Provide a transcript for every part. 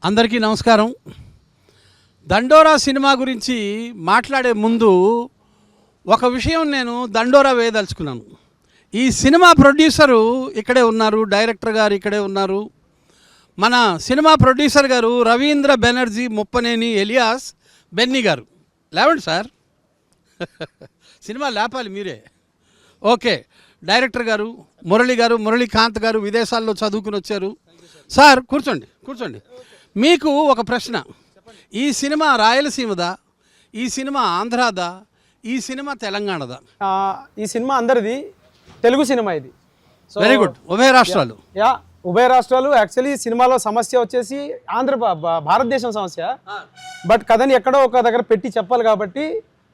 అందరికీ నమస్కారం. దండోరా సినిమా గురించి మాట్లాడే ముందు ఒక విషయం నేను దండోరా వేయదలుచుకున్నాను. ఈ సినిమా ప్రొడ్యూసరు ఇక్కడే ఉన్నారు, డైరెక్టర్ గారు ఇక్కడే ఉన్నారు. మన సినిమా ప్రొడ్యూసర్ గారు రవీంద్ర బెనర్జీ ముప్పనేని ఎలియాస్ బెన్నీ గారు. లేవండి సార్, సినిమా లేపాలి మీరే. ఓకే, డైరెక్టర్ గారు మురళీకాంత్ గారు విదేశాల్లో చదువుకుని వచ్చారు. సార్ కూర్చోండి. మీకు ఒక ప్రశ్న, ఈ సినిమా రాయలసీమదా, ఈ సినిమా ఆంధ్రాదా, ఈ సినిమా తెలంగాణదా? ఈ సినిమా అందరిది, తెలుగు సినిమా ఇది. Very good. ఉభయ రాష్ట్రాలు. ఉభయ రాష్ట్రాలు. యాక్చువల్లీ సినిమాలో సమస్య వచ్చేసి భారతదేశం సమస్య, బట్ కథని ఎక్కడో ఒక దగ్గర పెట్టి చెప్పాలి కాబట్టి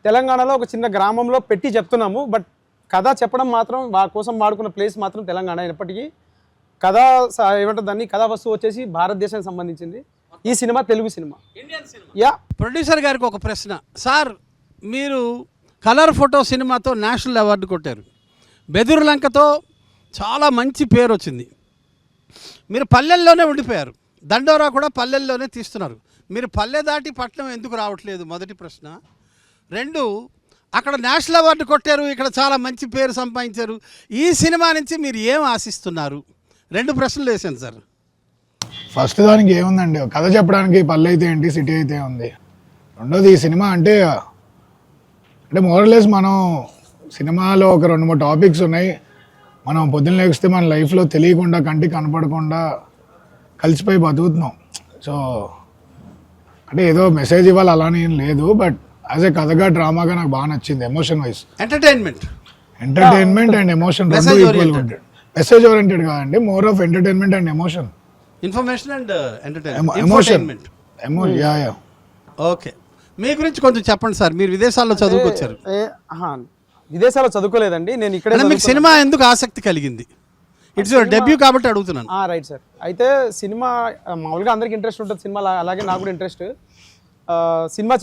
తెలంగాణలో ఒక చిన్న గ్రామంలో పెట్టి చెప్తున్నాము. బట్ కథ చెప్పడం మాత్రం కోసం వాడుకున్న ప్లేస్ మాత్రం తెలంగాణ అయినప్పటికీ కథ ఏమంటారు దాన్ని, కథా వస్తువు వచ్చేసి భారతదేశానికి సంబంధించింది. ఈ సినిమా తెలుగు సినిమా. ప్రొడ్యూసర్ గారికి ఒక ప్రశ్న. సార్, మీరు కలర్ ఫోటో సినిమాతో నేషనల్ అవార్డు కొట్టారు, బెదురులంకతో చాలా మంచి పేరు వచ్చింది. మీరు పల్లెల్లోనే ఉండిపోయారు, దండోరా కూడా పల్లెల్లోనే తీస్తున్నారు. మీరు పల్లె దాటి పట్నం ఎందుకు రావట్లేదు? మొదటి ప్రశ్న. రెండు, అక్కడ నేషనల్ అవార్డు కొట్టారు, ఇక్కడ చాలా మంచి పేరు సంపాదించారు. ఈ సినిమా నుంచి మీరు ఏం ఆశిస్తున్నారు? రెండు ప్రశ్నలు వేసాను సార్. ఫస్ట్ దానికి ఏముందండి, కథ చెప్పడానికి పల్లె అయితే ఏంటి, సిటీ అయితే ఉంది. రెండోది, ఈ సినిమా అంటే మోరల్లెస్ మనం సినిమాలో ఒక 2-3 టాపిక్స్ ఉన్నాయి. మనం పొద్దున్న లేస్తే మన లైఫ్లో తెలియకుండా, కంటికి కనపడకుండా కలిసిపోయి బతుకుతున్నాం. సో అంటే ఏదో మెసేజ్ ఇవ్వాలి అలానే ఏం లేదు, బట్ యాజ్ ఏ కథగా డ్రామాగా నాకు బాగా నచ్చింది. Emotion wise entertainment and emotion రెండు ఈక్వల్గా ఉంటుంది. మెసేజ్ ఓరియంటెడ్ కాదండి, more of entertainment and emotion. Information and entertainment. Okay, మీ గురించి కొంచెం చెప్పండి సార్. మీరు విదేశాల్లో చదువుకొచ్చారు. విదేశాల్లో చదువుకోలేదండి, నేను ఇక్కడ. మీకు సినిమా ఎందుకు ఆసక్తి కలిగింది? ఇట్స్ యువర్ డెబ్యూ కాబట్టి అడుగుతున్నాను. Right sir. అయితే సినిమా మామూలుగా అందరికి ఇంట్రెస్ట్ ఉంటుంది సినిమా, అలాగే నాకు కూడా ఇంట్రెస్ట్. సినిమా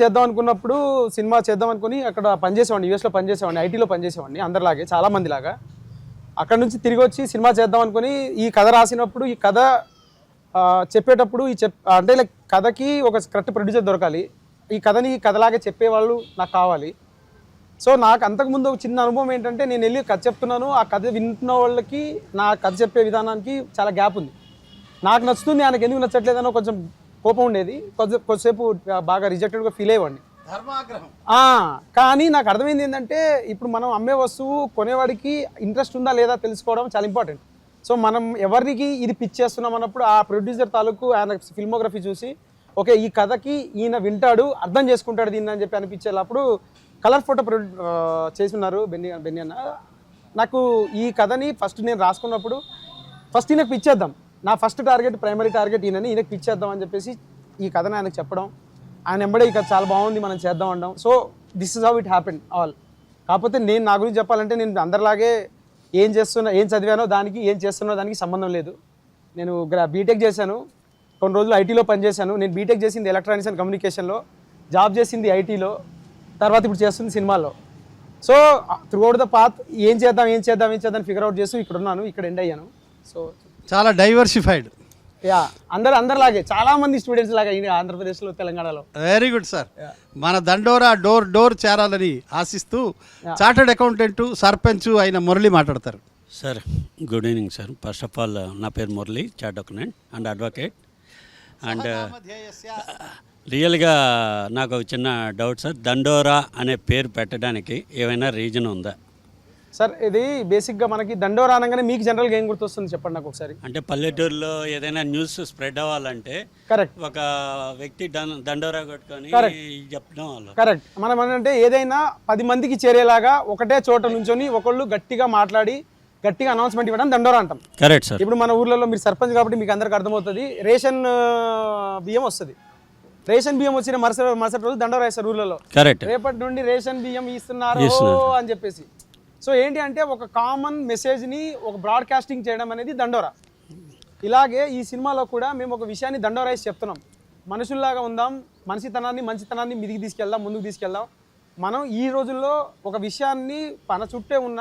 చేద్దాం అనుకుని అక్కడ పనిచేసేవాడిని, యూఎస్లో పనిచేసేవాడిని, ఐటీలో పనిచేసేవాడిని, అందరిలాగే చాలా మందిలాగా. అక్కడ నుంచి తిరిగి వచ్చి సినిమా చేద్దాం అనుకుని ఈ కథ రాసినప్పుడు, ఈ కథ చెప్పేటప్పుడు అంటే లైక్ కథకి ఒక కరెక్ట్ ప్రొడ్యూసర్ దొరకాలి, ఈ కథని కథలాగే చెప్పేవాళ్ళు నాకు కావాలి. సో నాకు అంతకుముందు ఒక చిన్న అనుభవం ఏంటంటే, నేను వెళ్ళి కథ చెప్తున్నాను, ఆ కథ వింటున్న వాళ్ళకి నా కథ చెప్పే విధానానికి చాలా గ్యాప్ ఉంది. నాకు నచ్చుతుంది, ఆయనకు ఎందుకు నచ్చట్లేదనో కొంచెం కోపం ఉండేది. కొద్దిసేపు బాగా రిజెక్టెడ్గా ఫీల్ అయ్యేవాడిని. కానీ నాకు అర్థమైంది ఏంటంటే, ఇప్పుడు మనం అమ్మే వస్తువు కొనేవాడికి ఇంట్రెస్ట్ ఉందా లేదా తెలుసుకోవడం చాలా ఇంపార్టెంట్. సో మనం ఎవరికి ఇది పిచ్ చేస్తున్నాం అన్నప్పుడు ఆ ప్రొడ్యూసర్ తాలూకు ఆయన ఫిల్మోగ్రఫీ చూసి, ఓకే ఈ కథకి ఈయన వింటాడు, అర్థం చేసుకుంటాడు దీన్ని అని చెప్పి అనిపించేటప్పుడు కలర్ ఫోటో చేసి ఉన్నారు బెన్నీ అన్న. నాకు ఈ కథని ఫస్ట్ నేను రాసుకున్నప్పుడు ఫస్ట్ ఈయనకు పిచ్ చేద్దాం, నా ఫస్ట్ టార్గెట్, ప్రైమరీ టార్గెట్ ఈయనకు పిచ్ చేద్దాం అని చెప్పేసి ఈ కథని ఆయనకు చెప్పడం, ఆయన వెంబడే ఈ కథ చాలా బాగుంది మనం చేద్దాం అనడం. So this is how it happen all. కాకపోతే నేను నా గురించి చెప్పాలంటే, నేను అందరిలాగే ఏం చదివానో దానికి, ఏం చేస్తున్నో దానికి సంబంధం లేదు. నేను బీటెక్ చేశాను, కొన్ని రోజులు ఐటీలో పనిచేశాను. నేను బీటెక్ చేసింది ఎలక్ట్రానిక్స్ అండ్ కమ్యూనికేషన్లో, జాబ్ చేసింది ఐటీలో, తర్వాత ఇప్పుడు చేస్తుంది సినిమాలో. సో త్రూఅవుట్ ద పాత్ ఏం చేద్దాం ఫిగర్ అవుట్ చేస్తూ ఇక్కడ ఉన్నాను, ఇక్కడ ఎండ్ అయ్యాను. సో చాలా డైవర్సిఫైడ్. అందరిలాగే చాలా మంది స్టూడెంట్స్ లాగా ఆంధ్రప్రదేశ్లో, తెలంగాణలో. Very good sir. మన దండోరా డోర్ చేరాలని ఆశిస్తూ చార్టర్డ్ అకౌంటెంట్, సర్పంచ్ అయిన మురళి మాట్లాడతారు. Sir, good evening sir. First of all నా పేరు Murali, chartered accountant and advocate. And రియల్గా నాకు ఒక చిన్న డౌట్ సార్, దండోరా అనే పేరు పెట్టడానికి ఏమైనా రీజన్ ఉందా సార్? ఇది బేసిక్గా మనకి దండోరా అనగానే మీకు జనరల్గా ఏం గుర్తొస్తుంది చెప్పండి నాకు ఒకసారి. అంటే పల్లెటూరులో ఏదైనా న్యూస్ స్ప్రెడ్ అవ్వాలంటే కరెక్ట్, ఒక వ్యక్తి దండోరా కొట్టుకొని చెప్పడం వల్ల కరెక్ట్. మనం ఏంటంటే ఏదైనా 10 మందికి చేరేలాగా ఒకటే చోట నుంచొని ఒకళ్ళు గట్టిగా మాట్లాడి గట్టిగా అనౌన్స్మెంట్ ఇవ్వడం దండోరా అంటాం. Correct sir. ఇప్పుడు మన ఊర్లలో మీరు సర్పంచ్ కాబట్టి మీకు అందరికి అర్థమవుతుంది, రేషన్ బియ్యం వస్తుంది. రేషన్ బియ్యం వచ్చిన మరుసటి రోజు దండోరా వేస్తారు ఊర్లలో. కరెక్ట్. రేపటి నుండి రేషన్ బియ్యం ఇస్తున్నారు అని చెప్పేసి. సో ఏంటి అంటే, ఒక కామన్ మెసేజ్ని ఒక బ్రాడ్కాస్టింగ్ చేయడం అనేది దండోరా. ఇలాగే ఈ సినిమాలో కూడా మేము ఒక విషయాన్ని దండోరాయిసి చెప్తున్నాం. మనుషుల్లాగా ఉందాం, మంచితనాన్ని ముందుకు తీసుకెళ్దాం. మనం ఈ రోజుల్లో ఒక విషయాన్ని మన చుట్టే ఉన్న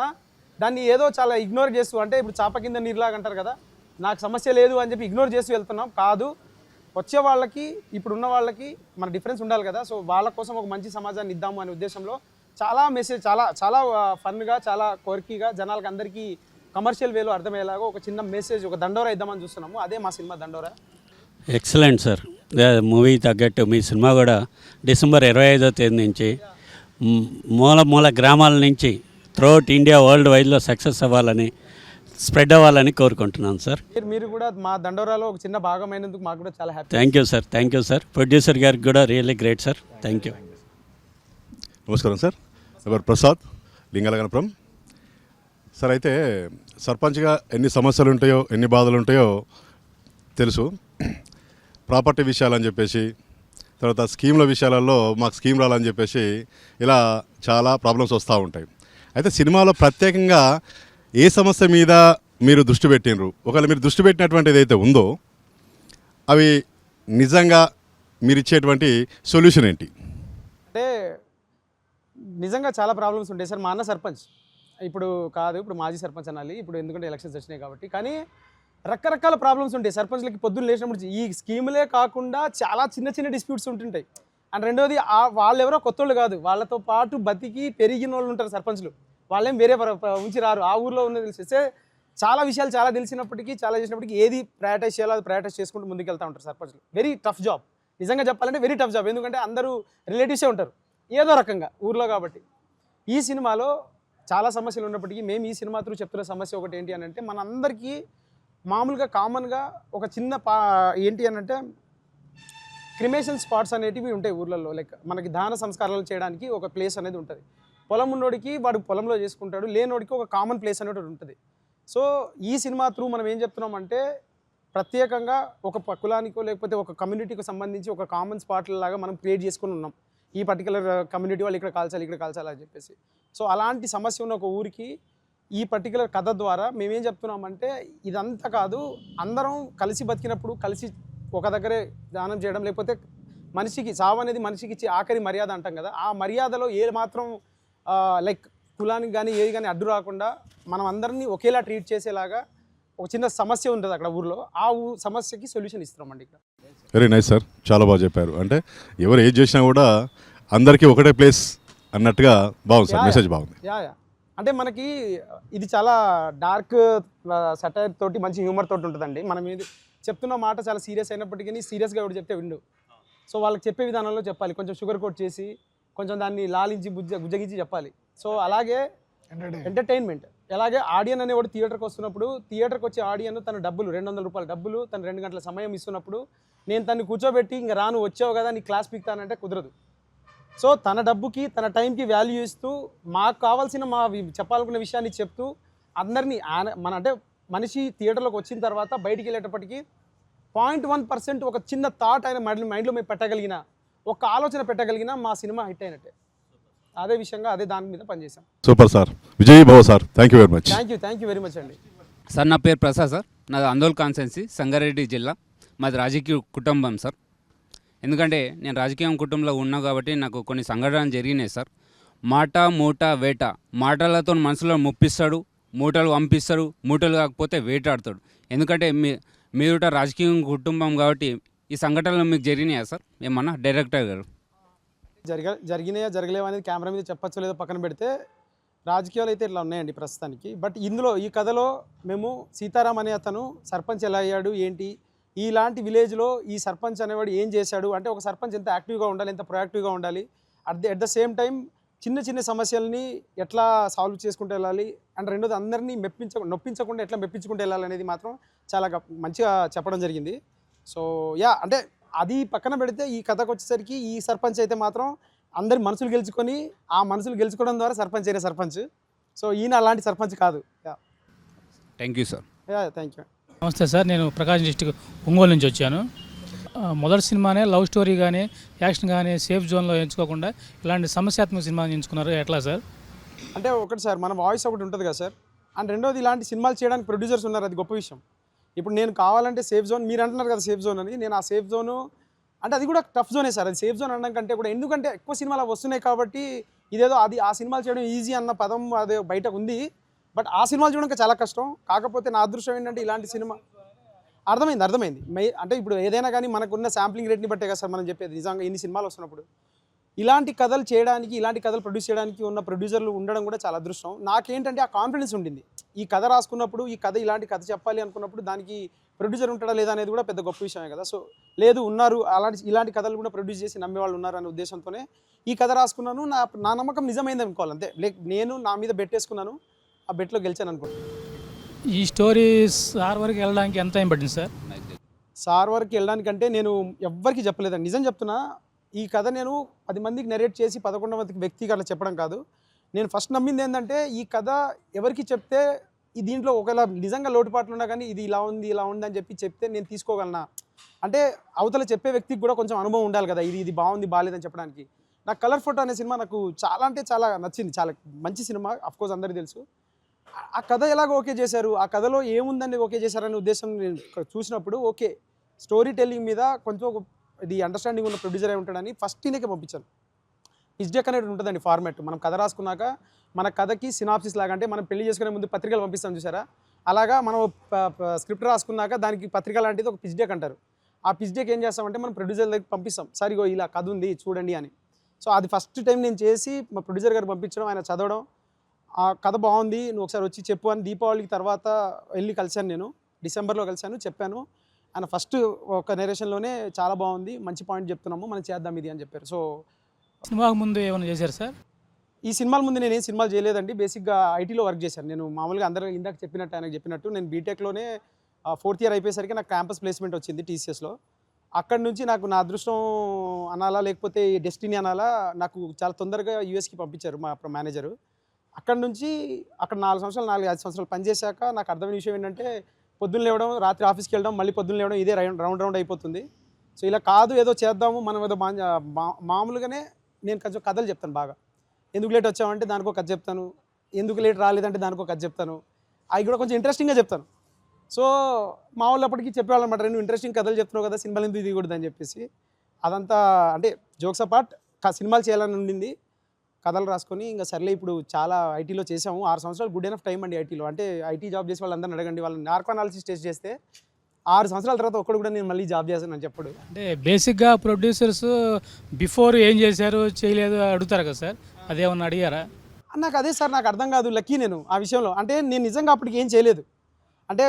దాన్ని ఏదో చాలా ఇగ్నోర్ చేస్తూ, అంటే ఇప్పుడు చాప కింద నీరులాగా అంటారు కదా, నాకు సమస్య లేదు అని చెప్పి ఇగ్నోర్ చేస్తూ వెళ్తున్నాం. కాదు, వచ్చే వాళ్ళకి ఇప్పుడున్న వాళ్ళకి మన డిఫరెన్స్ ఉండాలి కదా. సో వాళ్ళ కోసం ఒక మంచి సమాజాన్ని ఇద్దాము అనే ఉద్దేశంలో చాలా మెసేజ్ చాలా చాలా ఫన్గా చాలా కోరికగా జనాలకు అందరికీ కమర్షియల్ వేలో అర్థమయ్యేలాగా ఒక చిన్న మెసేజ్ ఒక దండోరా ఇద్దామని చూస్తున్నాము. అదే మా సినిమా దండోరా. Excellent sir. మూవీ తగ్గట్టు మీ సినిమా కూడా డిసెంబర్ 25వ తేదీ నుంచి మూల గ్రామాల నుంచి త్రూఅవుట్ ఇండియా వరల్డ్ వైడ్లో సక్సెస్ అవ్వాలని స్ప్రెడ్ అవ్వాలని కోరుకుంటున్నాను సార్. మీరు కూడా మా దండోరాలో ఒక చిన్న భాగమైనందుకు మాకు కూడా చాలా happy. Thank you sir. Producer గారికి కూడా really great sir. Thank you. నమస్కారం సార్. ఎవరు ప్రసాద్ లింగలగనపురం సార్. అయితే సర్పంచ్గా ఎన్ని సమస్యలు ఉంటాయో ఎన్ని బాధలు ఉంటాయో తెలుసు. ప్రాపర్టీ విషయాలని చెప్పేసి, తర్వాత స్కీమ్ల విషయాలలో మాకు స్కీమ్ రాలని చెప్పేసి ఇలా చాలా ప్రాబ్లమ్స్ వస్తూ ఉంటాయి. అయితే సినిమాలో ప్రత్యేకంగా ఏ సమస్య మీద మీరు దృష్టి పెట్టినరు, ఒకవేళ మీరు దృష్టి పెట్టినటువంటి ఏదైతే ఉందో అవి నిజంగా మీరు ఇచ్చేటువంటి సొల్యూషన్ ఏంటి? అంటే నిజంగా చాలా ప్రాబ్లమ్స్ ఉంటాయి సార్. మా అన్న సర్పంచ్ ఇప్పుడు కాదు, ఇప్పుడు మాజీ సర్పంచ్ అనాలి, ఇప్పుడు ఎందుకంటే ఎలక్షన్స్ వచ్చినాయి కాబట్టి. కానీ రకరకాల ప్రాబ్లమ్స్ ఉంటాయి సర్పంచ్లకి. పొద్దున్న లేచినప్పుడు ఈ స్కీములే కాకుండా చాలా చిన్న చిన్న డిస్ప్యూట్స్ ఉంటుంటాయి. అండ్ రెండోది వాళ్ళు ఎవరో కొత్తోళ్ళు కాదు, వాళ్ళతో పాటు బతికి పెరిగిన వాళ్ళు ఉంటారు సర్పంచ్లు. వాళ్ళేం వేరే ఉంచి రారు, ఆ ఊర్లో ఉన్నది తెలిసేస్తే చాలా విషయాలు చాలా తెలిసినప్పటికీ చాలా చేసినప్పటికీ ఏది ప్రయారిటైజ్ చేయాలో అది ప్రయారిటైజ్ చేసుకుంటూ ముందుకు వెళ్తూ ఉంటారు సర్పంచ్లు. వెరీ టఫ్ జాబ్, నిజంగా చెప్పాలంటే వెరీ టఫ్ జాబ్. ఎందుకంటే అందరూ రిలేటివ్సే ఉంటారు ఏదో రకంగా ఊర్లో కాబట్టి. ఈ సినిమాలో చాలా సమస్యలు ఉన్నప్పటికీ మేము ఈ సినిమా త్రూ చెప్తున్న సమస్య ఒకటి ఏంటి అని అంటే, మనందరికీ మామూలుగా కామన్గా ఒక చిన్న ఏంటి అని అంటే క్రిమేషన్ స్పాట్స్ అనేటివి ఉంటాయి ఊర్లలో. లైక్ మనకి దాన సంస్కారాలు చేయడానికి ఒక ప్లేస్ అనేది ఉంటుంది. పొలం ఉన్నోడికి వాడు పొలంలో చేసుకుంటాడు, లేనోడికి ఒక కామన్ ప్లేస్ అనేది ఉంటుంది. సో ఈ సినిమా త్రూ మనం ఏం చెప్తున్నామంటే, ప్రత్యేకంగా ఒక కులానికో లేకపోతే ఒక కమ్యూనిటీకి సంబంధించి ఒక కామన్ స్పాట్ లాగా మనం క్రియేట్ చేసుకుని ఉన్నాం. ఈ పర్టికులర్ కమ్యూనిటీ వాళ్ళు ఇక్కడ కాల్చాలి ఇక్కడ కాల్చాలి అని చెప్పేసి. సో అలాంటి సమస్య ఉన్న ఒక ఊరికి ఈ పర్టికులర్ కథ ద్వారా మేమేం చెప్తున్నామంటే, ఇదంతా కాదు, అందరం కలిసి బతికినప్పుడు కలిసి ఒక దగ్గరే దానం చేయడం, లేకపోతే మనిషికి సావు అనేది మనిషికి ఇచ్చే ఆఖరి మర్యాద అంటాం కదా, ఆ మర్యాదలో ఏ మాత్రం లైక్ కులానికి కానీ ఏది కానీ అడ్డు రాకుండా మనం అందరినీ ఒకేలా ట్రీట్ చేసేలాగా ఒక చిన్న సమస్య ఉంటుంది అక్కడ ఊర్లో. ఆ సమస్యకి సొల్యూషన్ ఇస్తున్నామండి ఇక్కడ. వెరీ నైస్ సార్, చాలా బాగా చెప్పారు. అంటే ఎవరు ఏది చేసినా కూడా అందరికీ ఒకటే ప్లేస్ అన్నట్టుగా బాగుంది సార్, మెసేజ్ బాగుంది. యా అంటే మనకి ఇది చాలా డార్క్ సటైర్ తోటి మంచి హ్యూమర్ తోటి ఉంటుందండి. మనం ఇది చెప్తున్న మాట చాలా సీరియస్ అయినప్పటికీ సీరియస్గా ఎవరు చెప్తే విండు. సో వాళ్ళకి చెప్పే విధానంలో చెప్పాలి, కొంచెం షుగర్ కోట్ చేసి కొంచెం దాన్ని లాలించి గుజ్జగించి చెప్పాలి. సో అలాగే ఎంటర్టైన్మెంట్, అలాగే ఆడియన్ అనేవాడు థియేటర్కి వస్తున్నప్పుడు థియేటర్కి వచ్చే ఆడియన్ తన డబ్బులు 200 రూపాయల డబ్బులు తను 2 గంటల సమయం ఇస్తున్నప్పుడు నేను తను కూర్చోబెట్టి ఇంకా రాను వచ్చావు కదా నీ క్లాస్ పీక్తానంటే కుదరదు. సో తన డబ్బుకి తన టైంకి వాల్యూ ఇస్తూ మాకు కావాల్సిన మా చెప్పాలనుకున్న విషయాన్ని చెప్తూ అందరినీ మన అంటే మనిషి థియేటర్లోకి వచ్చిన తర్వాత బయటికి వెళ్ళేటప్పటికి 0.1% ఒక చిన్న థాట్ ఆయన మైండ్లో మేము పెట్టగలిగిన, ఒక ఆలోచన పెట్టగలిగిన మా సినిమా హిట్ అయినట్టే. అదే విషయంగా అదే దాని మీద పనిచేసాం. సూపర్ సార్, విజయ్ భవ sir, thank you very much. Thank you very much అండి. సార్ నా పేరు ప్రసాద్ సార్, నాది అందోల్ కాన్స్టెన్సీ సంగారెడ్డి జిల్లా. మాది రాజకీయ కుటుంబం సార్. ఎందుకంటే నేను రాజకీయ కుటుంబంలో ఉన్నా కాబట్టి నాకు కొన్ని సంఘటనలు జరిగినాయి సార్. మాట మూట వేట, మాటలతో మనసులో ముప్పిస్తాడు, మూటలు పంపిస్తాడు, మూటలు కాకపోతే వేటాడతాడు. ఎందుకంటే మీరుట రాజకీయ కుటుంబం కాబట్టి ఈ సంఘటనలు మీకు జరిగినాయా సార్ ఏమన్నా డైరెక్టర్ గారు? జరిగినాయా జరగలేవా అనేది కెమెరా మీద చెప్పచ్చో లేదో పక్కన పెడితే రాజకీయాలు అయితే ఇట్లా ఉన్నాయండి ప్రస్తుతానికి. బట్ ఇందులో ఈ కథలో మేము సీతారాం అనే అతను సర్పంచ్ ఎలా అయ్యాడు ఏంటి, ఇలాంటి విలేజ్లో ఈ సర్పంచ్ అనేవాడు ఏం చేశాడు అంటే, ఒక సర్పంచ్ ఎంత యాక్టివ్గా ఉండాలి, ఎంత ప్రొయాక్టివ్గా ఉండాలి, అట్ ద సేమ్ టైం చిన్న చిన్న సమస్యల్ని ఎట్లా సాల్వ్ చేసుకుంటూ వెళ్ళాలి, అండ్ రెండోది అందరినీ నొప్పించకుండా ఎట్లా మెప్పించుకుంటూ వెళ్ళాలి అనేది మాత్రం చాలా మంచిగా చెప్పడం జరిగింది. సో అంటే అది పక్కన పెడితే ఈ కథకు వచ్చేసరికి ఈ సర్పంచ్ అయితే మాత్రం అందరి మనసులు గెలుచుకొని ఆ మనసులు గెలుచుకోవడం ద్వారా సర్పంచ్ అయిన సర్పంచ్. సో ఈయన అలాంటి సర్పంచ్ కాదు. Thank you sir. Thank you. నమస్తే సార్, నేను ప్రకాశం డిస్టిక్ ఒంగోలు నుంచి వచ్చాను. మొదటి సినిమానే లవ్ స్టోరీ కానీ యాక్షన్ కానీ సేఫ్ జోన్లో ఎంచుకోకుండా ఇలాంటి సమస్యాత్మక సినిమాని ఎంచుకున్నారు, ఎట్లా సార్? అంటే ఒకటి సార్, మన వాయిస్ ఒకటి ఉంటుంది కదా సార్, అండ్ రెండోది ఇలాంటి సినిమాలు చేయడానికి ప్రొడ్యూసర్స్ ఉన్నారు, అది గొప్ప విషయం. ఇప్పుడు నేను కావాలంటే సేఫ్ జోన్, మీరు అంటున్నారు కదా సేఫ్ జోన్ అని, నేను ఆ సేఫ్ జోను అంటే అది కూడా టఫ్ జోనే సార్. అది సేఫ్ జోన్ అనడం కంటే కూడా, ఎందుకంటే ఎక్కువ సినిమాలు వస్తున్నాయి కాబట్టి ఇదేదో అది ఆ సినిమాలు చేయడం ఈజీ అన్న పదం అదే బయటకు ఉంది. బట్ ఆ సినిమాలు చూడడం చాలా కష్టం. కాకపోతే నా అదృష్టం ఏంటంటే ఇలాంటి సినిమా అర్థమైంది అంటే ఇప్పుడు ఏదైనా కానీ మనకున్న శాంప్లింగ్ రేట్ని బట్టే కదా సార్ మనం చెప్పేది. నిజంగా ఇన్ని సినిమాలు వస్తున్నప్పుడు ఇలాంటి కథలు చేయడానికి, ఇలాంటి కథలు ప్రొడ్యూస్ చేయడానికి ఉన్న ప్రొడ్యూసర్లు ఉండడం కూడా చాలా అదృష్టం. నాకేంటంటే ఆ కాన్ఫిడెన్స్ ఉండింది. ఈ కథ రాసుకున్నప్పుడు, ఈ కథ ఇలాంటి కథ చెప్పాలి అనుకున్నప్పుడు దానికి ప్రొడ్యూసర్ ఉంటాడా లేదా అనేది కూడా పెద్ద గొప్ప విషయమే కదా. సో లేదు, ఉన్నారు ఇలాంటి కథలు కూడా ప్రొడ్యూస్ చేసి నమ్మేవాళ్ళు ఉన్నారు అనే ఉద్దేశంతోనే ఈ కథ రాసుకున్నాను. నా నమ్మకం నిజమైంది అనుకోవాలి అంతే. నేను నా మీద బెట్టేసుకున్నాను, ఆ బెట్లో గెలిచాను అనుకుంటున్నాను. ఈ స్టోరీ సార్ వరకు వెళ్ళడానికి ఎంత టైం పట్టింది సార్? సార్ వరకు వెళ్ళడానికంటే నేను ఎవ్వరికి చెప్పలేదండి, నిజం చెప్తున్నా. ఈ కథ నేను 10 మందికి నెరేట్ చేసి 11వ వ్యక్తికి అట్లా చెప్పడం కాదు. నేను ఫస్ట్ నమ్మింది ఏంటంటే ఈ కథ ఎవరికి చెప్తే దీంట్లో ఒకవేళ నిజంగా లోటుపాట్లు ఉన్నా కానీ ఇది ఇలా ఉంది అని చెప్తే నేను తీసుకోగలనా. అంటే అవతల చెప్పే వ్యక్తికి కూడా కొంచెం అనుభవం ఉండాలి కదా, ఇది బాగుంది బాగాలేదని చెప్పడానికి. నాకు కలర్ ఫోటో అనే సినిమా నాకు చాలా అంటే చాలా నచ్చింది. చాలా మంచి సినిమా, అఫ్కోర్స్ అందరికీ తెలుసు. ఆ కథ ఎలాగ ఓకే చేశారు, ఆ కథలో ఏముందని ఓకే చేశారనే ఉద్దేశం నేను చూసినప్పుడు ఓకే స్టోరీ టెల్లింగ్ మీద కొంచెం ఇది అండర్స్టాండింగ్ ఉన్న ప్రొడ్యూసర్ అయి ఉంటాడని ఫస్ట్ ఈయనకే పంపించాను. పిచ్ డెక్ అనేది ఉంటుందండి ఫార్మాట్. మనం కథ రాసుకున్నాక మన కథకి సినాప్సిస్ లాగా, అంటే మనం పెళ్లి చేసుకునే ముందు పత్రికలు పంపిస్తాం చూసారా, అలాగా మనం స్క్రిప్ట్ రాసుకున్నాక దానికి పత్రిక లాంటిది ఒక పిచ్ డెక్ అంటారు. ఆ పిచ్ డెక్ ఏం చేస్తామంటే మనం ప్రొడ్యూసర్ దగ్గరికి పంపిస్తాం, సరిగో ఇలా కథ ఉంది చూడండి అని. సో అది ఫస్ట్ టైం నేను చేసి మా ప్రొడ్యూసర్ గారు పంపించడం, ఆయన చదవడం, ఆ కథ బాగుంది నువ్వు ఒకసారి వచ్చి చెప్పు అని దీపావళికి తర్వాత వెళ్ళి కలిశాను. నేను డిసెంబర్లో కలిశాను, చెప్పాను. ఆయన ఫస్ట్ ఒక నెరేషన్లోనే చాలా బాగుంది, మంచి పాయింట్ చెప్తున్నాము, మనం చేద్దాం ఇది అని చెప్పారు. సో సినిమాకు ముందు ఏమైనా చేశారు సార్? ఈ సినిమాల ముందు నేను ఏం సినిమాలు చేయలేదండి. బేసిక్గా ఐటీలో వర్క్ చేశాను నేను. మామూలుగా అందరూ ఇందాక చెప్పినట్టు ఆయనకు చెప్పినట్టు నేను బీటెక్లోనే 4th ఇయర్ అయిపోయేసరికి నాకు క్యాంపస్ ప్లేస్మెంట్ వచ్చింది టీసీఎస్లో. అక్కడి నుంచి నాకు నా అదృష్టం అనాలా లేకపోతే డెస్టినీ అనాలా, నాకు చాలా తొందరగా యూఎస్కి పంపించారు మా మేనేజరు. అక్కడ నుంచి అక్కడ 4-5 సంవత్సరాలు పనిచేశాక నాకు అర్థమైన విషయం ఏంటంటే పొద్దున్న లేవడం, రాత్రి ఆఫీస్కి వెళ్ళడం, మళ్ళీ పొద్దున్న లేవడం, ఇదే రౌండ్ అయిపోతుంది. సో ఇలా కాదు, ఏదో చేద్దాము మనం, ఏదో మామూలుగానే నేను కొంచెం కథలు చెప్తాను బాగా. ఎందుకు లేట్ వచ్చామంటే దానికో కథ చెప్తాను, ఎందుకు లేట్ రాలేదంటే దానికో కథ చెప్తాను. అవి కూడా కొంచెం ఇంట్రెస్టింగ్గా చెప్తాను. సో మా వాళ్ళు అప్పటికి చెప్పేవాళ్ళు అనమాట, నువ్వు ఇంట్రెస్టింగ్ కథలు చెప్తున్నావు కదా, సినిమాలు ఎందుకు దిగకూడదు అని చెప్పేసి. అదంతా అంటే జోక్స్ అపార్ట్, సినిమాలు చేయాలని ఉండింది. కథలు రాసుకొని ఇంకా సర్లే ఇప్పుడు చాలా ఐటీలో చేసాము. 6 సంవత్సరాలు గుడ్ ఎనఫ్ టైం అండి ఐటీలో. అంటే ఐటీ జాబ్ చేసే వాళ్ళందరినీ అడగండి, వాళ్ళని నార్కో అనాలిసిస్ టెస్ట్ చేస్తే 6 సంవత్సరాల తర్వాత ఒక్కడు కూడా నేను మళ్ళీ జాబ్ చేస్తాను అని చెప్పడు. అంటే బేసిక్గా ప్రొడ్యూసర్స్ బిఫోర్ ఏం చేశారు చేయలేదు అడుగుతారు కదా సార్, అదేమన్నా అడిగారా? నాకు అదే సార్, నాకు అర్థం కాదు. లక్కీ నేను ఆ విషయంలో. అంటే నేను నిజంగా అప్పటికి ఏం చేయలేదు, అంటే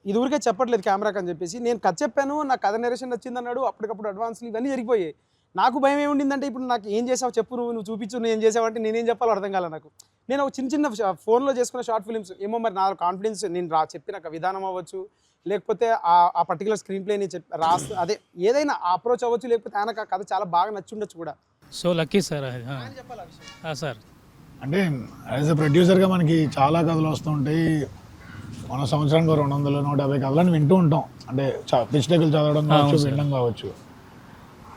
ఇది ఊరికే చెప్పట్లేదు కెమెరాకి అని చెప్పేసి. నేను కథ చెప్పాను, నాకు కథ నెరేషన్ వచ్చింది అన్నాడు, అప్పటికప్పుడు అడ్వాన్స్లు ఇవన్నీ జరిగిపోయాయి. నాకు భయం ఏముండిందంటే ఇప్పుడు నాకు ఏం చేసావు చెప్పు, నువ్వు చూపించు, నువ్వు ఏం చేసావంటే నేనేం చెప్పాలో అర్థం కాలే నాకు. నేను ఒక చిన్న ఫోన్లో చేసుకున్న షార్ట్ ఫిల్మ్స్ ఏమో మరి నా కాన్ఫిడెన్స్, నేను చెప్పిన విధానం అవ్వచ్చు, లేకపోతే ఆ పర్టికులర్ స్క్రీన్ ప్లే నేను అదే ఏదైనా అప్రోచ్ అవ్వచ్చు, లేకపోతే ఆయనకు ఆ కథ చాలా బాగా నచ్చుండొచ్చు కూడా. So lucky sir sir. అంటే యాజ్ ఎ ప్రొడ్యూసర్గా మనకి చాలా కథలు వస్తూ ఉంటాయి. మన సంవత్సరానికి 200-150 కథలను వింటూ ఉంటాం. అంటే పిచ్ డెక్లు చదవడం కావచ్చు, వినడం కావచ్చు.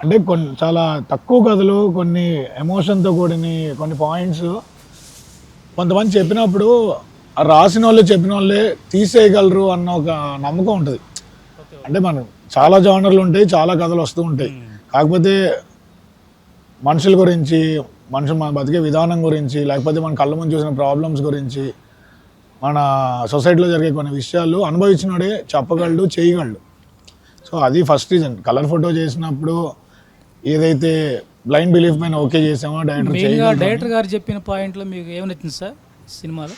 అంటే కొన్ని చాలా తక్కువ కథలు, కొన్ని ఎమోషన్తో కూడిన కొన్ని పాయింట్స్ కొంతమంది చెప్పినప్పుడు ఆ రాసిన వాళ్ళు చెప్పిన వాళ్ళే తీసేయగలరు అన్న ఒక నమ్మకం ఉంటుంది. అంటే మనం చాలా జానర్లు ఉంటాయి, చాలా కథలు వస్తూ ఉంటాయి. కాకపోతే మనుషుల గురించి, మనుషులు మన బతికే విధానం గురించి, లేకపోతే మన కళ్ళ ముందు చూసిన ప్రాబ్లమ్స్ గురించి, మన సొసైటీలో జరిగే కొన్ని విషయాలు అనుభవించినోడే చెప్పగలడు, చేయగలడు. సో అది ఫస్ట్ రీజన్. కలర్ ఫోటో చేసినప్పుడు ఏదైతే బ్లైండ్ బిలీఫ్ పైన ఓకే చేసామో డైరెక్టర్ గారు చెప్పిన పాయింట్లో మీకు ఏమనిచ్చింది సార్ సినిమాలో?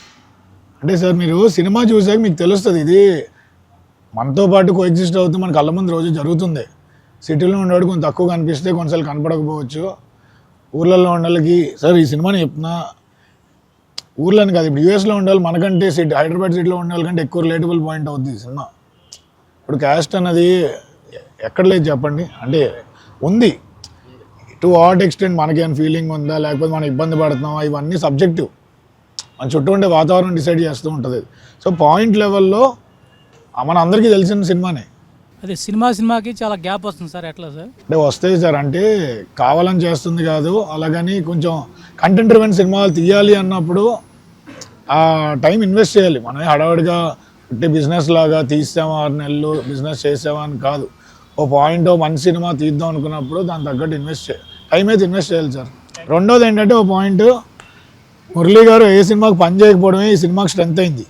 అంటే సార్ మీరు సినిమా చూసాక మీకు తెలుస్తుంది, ఇది మనతో పాటు కోఎగ్జిస్ట్ అవుతూ మన కళ్ళ ముందు రోజు జరుగుతుంది. సిటీలో ఉండేవాడు కొంచెం తక్కువ కనిపిస్తే కొన్నిసార్లు కనపడకపోవచ్చు. ఊర్లలో ఉండే వాళ్ళకి సార్ ఈ సినిమాని చెప్తున్నా, ఊర్లోని కాదు ఇప్పుడు యూఎస్లో ఉండే వాళ్ళు మనకంటే హైదరాబాద్ సిటీలో ఉండే వాళ్ళకంటే ఎక్కువ రిలేటబుల్ పాయింట్ అవుతుంది ఈ సినిమా. ఇప్పుడు క్యాస్ట్ అన్నది ఎక్కడ లేదు చెప్పండి, అంటే ఉంది. టు వాట్ ఎక్స్టెంట్ మనకేమైనా ఫీలింగ్ ఉందా, లేకపోతే మనం ఇబ్బంది పడుతున్నామా, ఇవన్నీ సబ్జెక్టివ్. మన చుట్టూ ఉండే వాతావరణం డిసైడ్ చేస్తూ ఉంటుంది. సో పాయింట్ లెవెల్లో మన అందరికీ తెలిసిన సినిమానే. అదే సినిమాకి చాలా గ్యాప్ వస్తుంది సార్, ఎట్లా సార్? అంటే వస్తాయి సార్, అంటే కావాలని చేస్తుంది కాదు, అలాగని కొంచెం కంటెంట్ డ్రివెన్ సినిమాలు తీయాలి అన్నప్పుడు ఆ టైం ఇన్వెస్ట్ చేయాలి. మనమే హడావుడిగా అంటే బిజినెస్ లాగా తీసామా 6 నెలలు బిజినెస్ చేసామా అని కాదు. ఓ పాయింట్ మంచి సినిమా తీద్దాం అనుకున్నప్పుడు దాని తగ్గట్టు టైం అయితే ఇన్వెస్ట్ చేయాలి సార్. రెండోది ఏంటంటే ఓ పాయింట్, మురళీ గారు ఏ సినిమాకి పని చేయకపోవడమే ఈ సినిమాకి స్ట్రెంత్ అయింది.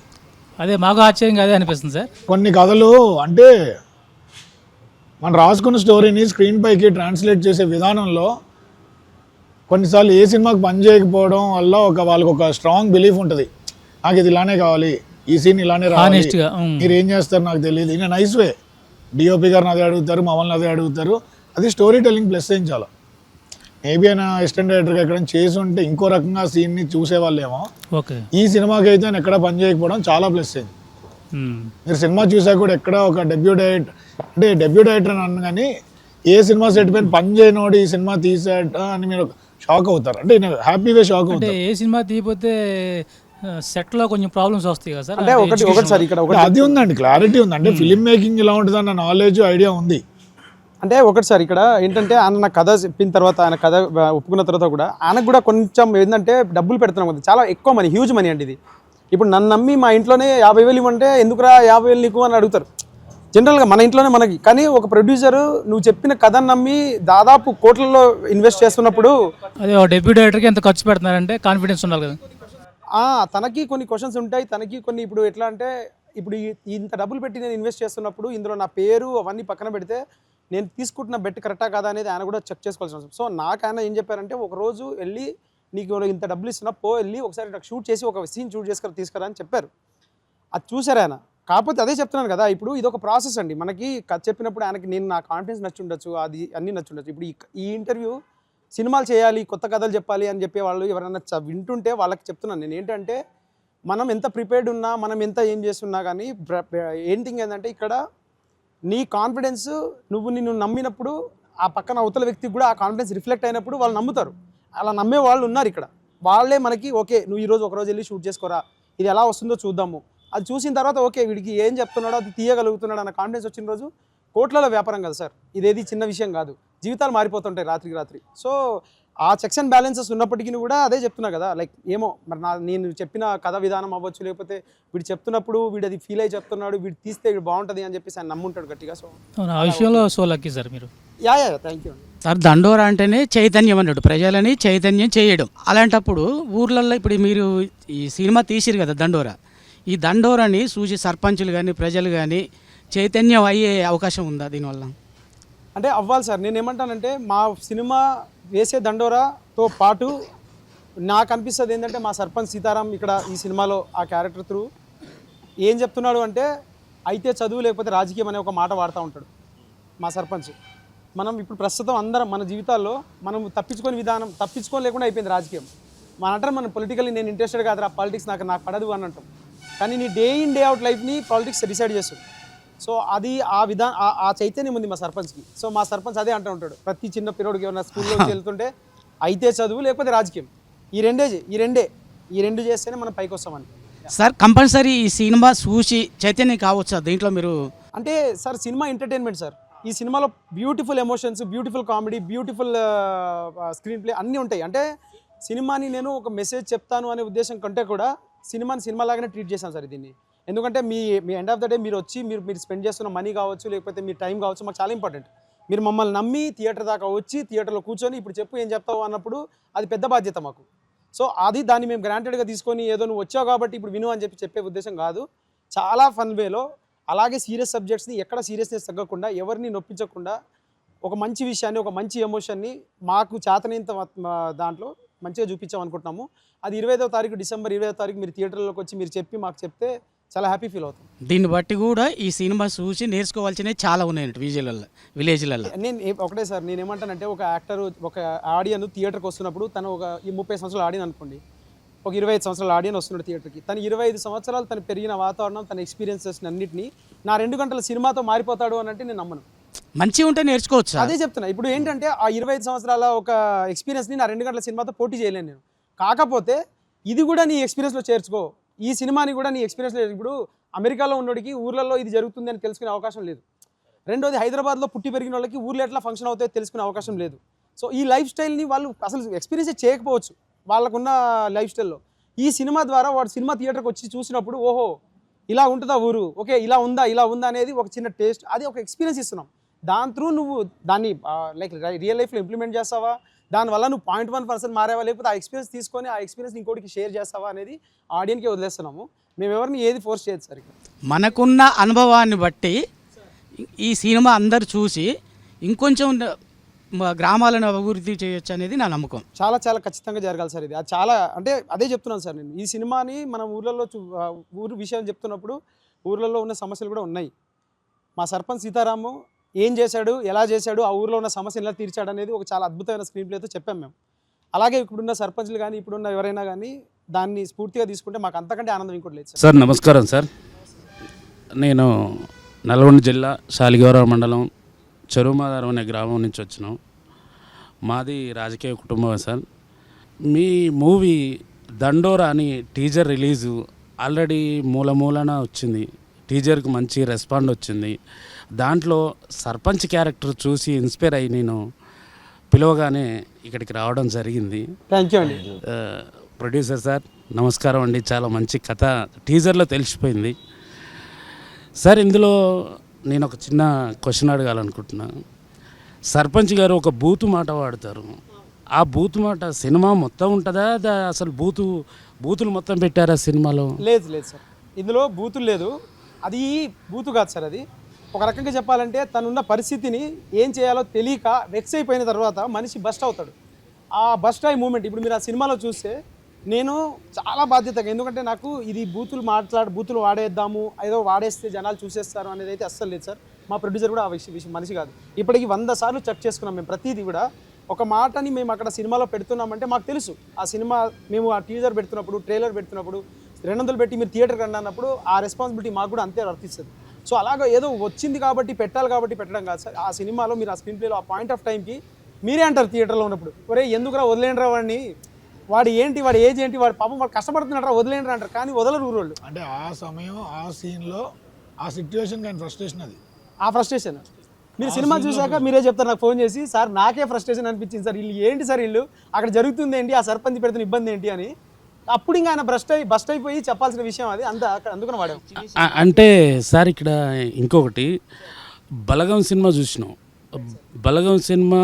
అదే మాకు ఆశ్చర్యంగా అదే అనిపిస్తుంది సార్. కొన్ని కథలు అంటే మనం రాసుకున్న స్టోరీని స్క్రీన్ పైకి ట్రాన్స్లేట్ చేసే విధానంలో కొన్నిసార్లు ఏ సినిమాకి పని చేయకపోవడం వల్ల వాళ్ళకి ఒక స్ట్రాంగ్ బిలీఫ్ ఉంటుంది, నాకు ఇది ఇలానే కావాలి, ఈ సీన్ ఇలానే రావాలి, హానెస్ట్గా మీరు ఏం చేస్తారు నాకు తెలియదు. ఇన్ నైస్ వే డిఓపి గారిని అదే అడుగుతారు, మమ్మల్ని అదే అడుగుతారు. అది స్టోరీ టెల్లింగ్ ప్లస్ ఏం చాలా. మేబీ ఆయన అసిస్టెంట్ డైరెక్టర్గా ఎక్కడైనా చేసి ఉంటే ఇంకో రకంగా సీన్ని చూసేవాళ్ళేమో. ఓకే. ఈ సినిమాకి అయితే ఆయన ఎక్కడ పని చేయకపోవడం చాలా ప్లస్ అయింది. మీరు సినిమా చూసాక కూడా ఎక్కడ ఒక డెబ్యూ డైరెక్టర్ అని అన్న కానీ ఏ సినిమా సెట్ పైన పని చేయనోడు ఈ సినిమా తీసాట అని మీరు షాక్ అవుతారు. అంటే హ్యాపీగా షాక్ అంటే అవుతారు. ఏ సినిమా తీయకపోతే సెట్లో కొంచెం ప్రాబ్లమ్స్ వస్తాయి కదా సార్. అంటే ఒకటి సార్ ఇక్కడ ఒకటి అది ఉందండి, క్లారిటీ ఉంది. అంటే ఫిల్మ్ మేకింగ్ ఇలా ఉంటుంది అన్న నాలెడ్జ్ ఐడియా ఉంది. అంటే ఒకటి సార్ ఇక్కడ ఏంటంటే ఆయన నా కథ చెప్పిన తర్వాత, ఆయన కథ ఒప్పుకున్న తర్వాత కూడా ఆయనకు కూడా కొంచెం ఏంటంటే డబ్బులు పెడుతున్నాం కదా, చాలా ఎక్కువ మనీ, హ్యూజ్ మనీ అండి ఇది. ఇప్పుడు నన్ను నమ్మి మా ఇంట్లోనే 50,000 ఇవ్వంటే ఎందుకురా 50,000 నీకు అని అడుగుతారు జనరల్గా మన ఇంట్లోనే మనకి. కానీ ఒక ప్రొడ్యూసర్ నువ్వు చెప్పిన కథను నమ్మి దాదాపు కోట్లలో ఇన్వెస్ట్ చేస్తున్నప్పుడు అదే డెబ్యూ డైరెక్టర్కి ఎంత ఖర్చు పెడుతున్నారంటే కాన్ఫిడెన్స్ ఉండాలి కదా. తనకి కొన్ని క్వశ్చన్స్ ఉంటాయి, తనకి కొన్ని ఇప్పుడు ఎట్లా అంటే ఇప్పుడు ఇంత డబ్బులు పెట్టి నేను ఇన్వెస్ట్ చేస్తున్నప్పుడు ఇందులో నా పేరు అవన్నీ పక్కన పెడితే నేను తీసుకుంటున్న బెట్ కరెక్టా కాదా అనేది ఆయన కూడా చెక్ చేసుకోవాల్సిన అవసరం. సో నాకు ఆయన ఏం చెప్పారంటే ఒకరోజు వెళ్ళి నీకు ఇంత డబ్బులు ఇస్తున్నా వెళ్ళి ఒకసారి నాకు షూట్ చేసి ఒక సీన్ షూట్ చేసుకొని తీసుకురా అని చెప్పారు. అది చూసారు ఆయన. కాకపోతే అదే చెప్తున్నాను కదా, ఇప్పుడు ఇది ఒక ప్రాసెస్ అండి. మనకి కథ చెప్పినప్పుడు ఆయనకి నా కాన్ఫిడెన్స్ నచ్చి ఉండొచ్చు, అది అన్నీ నచ్చి ఉండొచ్చు. ఇప్పుడు ఈ ఇంటర్వ్యూ సినిమాలు చేయాలి, కొత్త కథలు చెప్పాలి అని చెప్పే వాళ్ళు ఎవరైనా వింటుంటే వాళ్ళకి చెప్తున్నాను నేను ఏంటంటే, మనం ఎంత ప్రిపేర్డ్ ఉన్నా, మనం ఎంత ఏం చేస్తున్నా కానీ ఏంటింగ్ ఏంటంటే ఇక్కడ నీ కాన్ఫిడెన్స్ నిన్ను నమ్మినప్పుడు ఆ పక్కన అవతల వ్యక్తికి కూడా ఆ కాన్ఫిడెన్స్ రిఫ్లెక్ట్ అయినప్పుడు వాళ్ళు నమ్ముతారు. అలా నమ్మే వాళ్ళు ఉన్నారు ఇక్కడ. వాళ్ళే మనకి ఓకే నువ్వు ఈరోజు ఒకరోజు వెళ్ళి షూట్ చేసుకోరా, ఇది ఎలా వస్తుందో చూద్దాము, అది చూసిన తర్వాత ఓకే వీడికి ఏం చెప్తున్నాడో అది తీయగలుగుతున్నాడు అన్న కాన్ఫిడెన్స్ వచ్చిన రోజు కోట్లలో వ్యాపారం కదా సార్. ఇదేది చిన్న విషయం కాదు, జీవితాలు మారిపోతుంటాయి రాత్రికి రాత్రి. సో ఆ చెక్స్ అండ్ బ్యాలెన్సెస్ ఉన్నప్పటికీ కూడా అదే చెప్తున్నా కదా, లైక్ ఏమో మరి నేను చెప్పిన కథ విధానం అవ్వచ్చు, లేకపోతే వీడు చెప్తున్నప్పుడు వీడు అది ఫీల్ అయ్యి చెప్తున్నాడు, వీడు తీస్తే వీడు బాగుంటుంది అని చెప్పేసి ఆయన నమ్ముంటాడు గట్టిగా. సో ఆ విషయంలో సో లక్కీ సార్ మీరు. యా థ్యాంక్ యూ అండి. సార్ దండోరా అంటేనే చైతన్యం అన్నాడు, ప్రజలని చైతన్యం చేయడం. అలాంటప్పుడు ఊర్లలో ఇప్పుడు మీరు ఈ సినిమా తీసిరు కదా దండోరా, ఈ దండోరాని చూసి సర్పంచులు కానీ ప్రజలు కానీ చైతన్యం అయ్యే అవకాశం ఉందా దీనివల్ల? అంటే అవ్వాలి సార్. నేను ఏమంటానంటే మా సినిమా వేసే దండోరాతో పాటు నాకు అనిపిస్తుంది ఏంటంటే మా సర్పంచ్ సీతారాం ఇక్కడ ఈ సినిమాలో ఆ క్యారెక్టర్ త్రూ ఏం చెప్తున్నాడు అంటే అయితే చదువు లేకపోతే రాజకీయం అనే ఒక మాట వాడుతూ ఉంటాడు మా సర్పంచ్. మనం ఇప్పుడు ప్రస్తుతం అందరం మన జీవితాల్లో మనం తప్పించుకోలేకుండా అయిపోయింది రాజకీయం. మన అంటారు మనం పొలిటికల్లీ నేను ఇంట్రెస్టెడ్ కాదురా, పాలిటిక్స్ నాకు పడదు అని అంటాం. కానీ నీ డే ఇన్ డే అవుట్ లైఫ్ని పాలిటిక్స్ డిసైడ్ చేస్తుంది. సో అది ఆ చైతన్యం ఉంది మా సర్పంచ్కి. సో మా సర్పంచ్ అదే అంటూ ఉంటాడు ప్రతి చిన్న పిల్లోడికి, ఏమన్నా స్కూల్లోకి వెళ్తుంటే అయితే చదువు లేకపోతే రాజకీయం, ఈ రెండు చేస్తేనే మనం పైకి వస్తామని. సార్ కంపల్సరీ ఈ సినిమా చూసి చైతన్యం కావచ్చా దీంట్లో మీరు? అంటే సార్ సినిమా ఎంటర్టైన్మెంట్ సార్. ఈ సినిమాలో beautiful emotions, beautiful comedy, beautiful screen play అన్నీ ఉంటాయి. అంటే సినిమాని నేను ఒక మెసేజ్ చెప్తాను అనే ఉద్దేశం కంటే కూడా సినిమాని సినిమా లాగానే ట్రీట్ చేశాను సార్ దీన్ని. ఎందుకంటే మీ ఎండ్ ఆఫ్ ద డే మీరు వచ్చి మీరు స్పెండ్ చేస్తున్న మనీ కావచ్చు, లేకపోతే మీ టైం కావచ్చు, మాకు చాలా ఇంపార్టెంట్. మీరు మమ్మల్ని నమ్మి థియేటర్ దాకా వచ్చి థియేటర్లో కూర్చొని ఇప్పుడు చెప్పు ఏం చెప్తావు అన్నప్పుడు అది పెద్ద బాధ్యత మాకు. సో దాన్ని మేము గ్రాంటెడ్గా తీసుకొని ఏదో నువ్వు వచ్చావు కాబట్టి ఇప్పుడు విను అని చెప్పే ఉద్దేశం కాదు. చాలా ఫన్ వేలో అలాగే సీరియస్ సబ్జెక్ట్స్ని ఎక్కడ సీరియస్నెస్ తగ్గకుండా, ఎవరిని నొప్పించకుండా ఒక మంచి విషయాన్ని, ఒక మంచి ఎమోషన్ని మాకు చేతనైనంత దాంట్లో మంచిగా చూపించాం అనుకుంటున్నాము. అది 25వ తారీఖు డిసెంబర్ 25వ తారీఖు మీరు థియేటర్లోకి వచ్చి మీరు చెప్పి మాకు చెప్తే చాలా హ్యాపీ ఫీల్ అవుతాం. దీన్ని బట్టి కూడా ఈ సినిమా చూసి నేర్చుకోవాల్సినవి చాలా ఉన్నాయంట విలేజ్లలో. నేను ఒకటే సార్, నేను ఏమంటానంటే ఒక యాక్టర్, ఒక ఆడియన్ థియేటర్కి వస్తున్నప్పుడు తను ఒక 30 సంవత్సరాల ఆడియన్ అనుకోండి, ఒక 25 సంవత్సరాల ఆడియన్ వస్తున్నాడు థియేటర్కి. తను 25 సంవత్సరాలు తను పెరిగిన వాతావరణం, తన ఎక్స్పీరియన్సెస్ అన్నింటినీ నా 2 గంటల సినిమాతో మారిపోతాడు అని అంటే నేను నమ్మను. మంచిగా ఉంటే నేర్చుకోవచ్చు. అదే చెప్తున్నా. ఇప్పుడు ఏంటంటే ఆ 25 సంవత్సరాల ఒక ఎక్స్పీరియన్స్ని నా 2 గంటల సినిమాతో పోటీ చేయలేను నేను. కాకపోతే ఇది కూడా నీ ఎక్స్పీరియన్స్లో చేర్చుకో, ఈ సినిమాని కూడా నీ ఎక్స్పీరియన్స్లో. ఇప్పుడు అమెరికాలో ఉన్నోడికి ఊర్లలో ఇది జరుగుతుంది అని తెలుసుకునే అవకాశం లేదు. రెండోది హైదరాబాద్లో పుట్టి పెరిగిన వాళ్ళకి ఊర్లో ఎట్లా ఫంక్షన్ అవుతాయో తెలుసుకునే అవకాశం లేదు. సో ఈ లైఫ్ స్టైల్ని వాళ్ళు అసలు ఎక్స్పీరియన్స్ చేయకపోవచ్చు వాళ్ళకున్న లైఫ్ స్టైల్లో. ఈ సినిమా ద్వారా వాడు సినిమా థియేటర్కి వచ్చి చూసినప్పుడు ఓహో ఇలా ఉంటుందా ఊరు, ఓకే ఇలా ఉందా అనేది ఒక చిన్న టేస్ట్, అది ఒక ఎక్స్పీరియన్స్ ఇస్తున్నాం. దాని త్రూ నువ్వు దాన్ని లైక్ రియల్ లైఫ్లో ఇంప్లిమెంట్ చేస్తావా, దానివల్ల నువ్వు 0.1% మారావా, లేకపోతే ఆ ఎక్స్పీరియన్స్ తీసుకొని ఆ ఎక్స్పీరియన్స్ ఇంకోటికి షేర్ చేస్తావా అనేది ఆడియన్కి వదిలేస్తున్నాము. మేము ఎవరిని ఏది ఫోర్స్ చేయదు సార్. మనకున్న అనుభవాన్ని బట్టి ఈ సినిమా అందరు చూసి ఇంకొంచెం గ్రామాలను అభివృద్ధి చేయొచ్చు అనేది నా నమ్మకం. చాలా చాలా ఖచ్చితంగా జరగాలి సార్. ఇది అది చాలా అంటే అదే చెప్తున్నాను సార్ నేను. ఈ సినిమాని మన ఊర్లలో ఊరు విషయం చెప్తున్నప్పుడు ఊర్లలో ఉన్న సమస్యలు కూడా ఉన్నాయి. మా సర్పంచ్ సీతారాము ఏం చేశాడు, ఎలా చేశాడు, ఆ ఊర్లో ఉన్న సమస్యలు ఎలా తీర్చాడు అనేది ఒక చాలా అద్భుతమైన స్క్రీన్ ప్లేతో చెప్పాం మేము. అలాగే ఇప్పుడున్న సర్పంచ్లు కానీ ఇప్పుడున్న ఎవరైనా కానీ దాన్ని స్ఫూర్తిగా తీసుకుంటే మాకు అంతకంటే ఆనందం ఇంకోటి లేదు సార్. సార్ నమస్కారం సార్. నేను నల్గొండ జిల్లా శాలిగౌరవ మండలం చెరువుమాధారం అనే గ్రామం నుంచి వచ్చినాం. మాది రాజకీయ కుటుంబం సార్. మీ మూవీ దండోరా అని టీజర్ రిలీజు ఆల్రెడీ మూలన వచ్చింది. టీజర్కి మంచి రెస్పాండ్ వచ్చింది. దాంట్లో సర్పంచ్ క్యారెక్టర్ చూసి ఇన్స్పైర్ అయ్యి నేను పిలవగానే ఇక్కడికి రావడం జరిగింది. థ్యాంక్ యూ అండి. ప్రొడ్యూసర్ సార్ నమస్కారం అండి. చాలా మంచి కథ టీజర్లో తెలిసిపోయింది సార్. ఇందులో నేను ఒక చిన్న క్వశ్చన్ అడగాలనుకుంటున్నాను. సర్పంచ్ గారు ఒక బూతు మాట వాడతారు. ఆ బూతు మాట సినిమా మొత్తం ఉంటుందా, అసలు బూతులు మొత్తం పెట్టారా సినిమాలో? లేదు లేదు సార్, ఇందులో బూతులు లేదు. అది బూతు కాదు సార్. అది ఒక రకంగా చెప్పాలంటే తనున్న పరిస్థితిని ఏం చేయాలో తెలియక వెక్స్ అయిపోయిన తర్వాత మనిషి బస్ట్ అవుతాడు. ఆ బస్ట్ అయ్యే మూమెంట్ ఇప్పుడు మీరు ఆ సినిమాలో చూస్తే నేను చాలా బాధ్యతగా, ఎందుకంటే నాకు ఇది బూతులు వాడేద్దాము, ఏదో వాడేస్తే జనాలు చూసేస్తారు అనేది అయితే అస్సలు లేదు సార్. మా ప్రొడ్యూసర్ కూడా ఆ విషయం మనిషి కాదు. ఇప్పటికి 100 సార్లు చెక్ చేసుకున్నాం మేము. ప్రతిదీ కూడా ఒక మాటని మేము అక్కడ సినిమాలో పెడుతున్నామంటే మాకు తెలుసు ఆ సినిమా మేము ఆ టీజర్ పెడుతున్నప్పుడు, ట్రైలర్ పెడుతున్నప్పుడు 200 పెట్టి మీరు థియేటర్కి రండి అన్నప్పుడు ఆ రెస్పాన్సిబిలిటీ మాకు కూడా అంతే వర్తిస్తుంది. సో అలాగా ఏదో వచ్చింది కాబట్టి పెట్టాలి కాబట్టి పెట్టడం కాదు సార్. ఆ సినిమాలో మీరు ఆ స్క్రీన్ ప్లేలో ఆ పాయింట్ ఆఫ్ టైంకి మీరే అంటారు థియేటర్లో ఉన్నప్పుడు, ఒరే ఎందుకురా వదిలేండిరా వాడిని, వాడు ఏంటి, వాడు ఏజ్ ఏంటి, వాడు పాపం వాడు కష్టపడుతున్నాడు, వదిలేండిరా అంటారు. కానీ వదలరు ఊరోళ్ళు. అంటే ఆ సమయం ఆ సీన్లో ఆ సిచ్యువేషన్ కానీ ఫ్రస్ట్రేషన్ అది ఆ ఫ్రస్ట్రేషన్ మీరు సినిమా చూశాక మీరే చెప్తారు నాకు ఫోన్ చేసి, సార్ నాకే ఫ్రస్ట్రేషన్ అనిపించింది సార్, వీళ్ళు ఏంటి సార్, వీళ్ళు అక్కడ జరుగుతుంది ఏంటి, ఆ సర్పంచ్ పెడుతున్న ఇబ్బంది ఏంటి అని. అప్పుడు ఇంకా ఆయన బస్ట్ అయిపోయి చెప్పాల్సిన విషయం అది అంతా అక్కడ అందుకని వాడాం. అంటే సార్ ఇక్కడ ఇంకొకటి బలగం సినిమా చూసినాం. బలగం సినిమా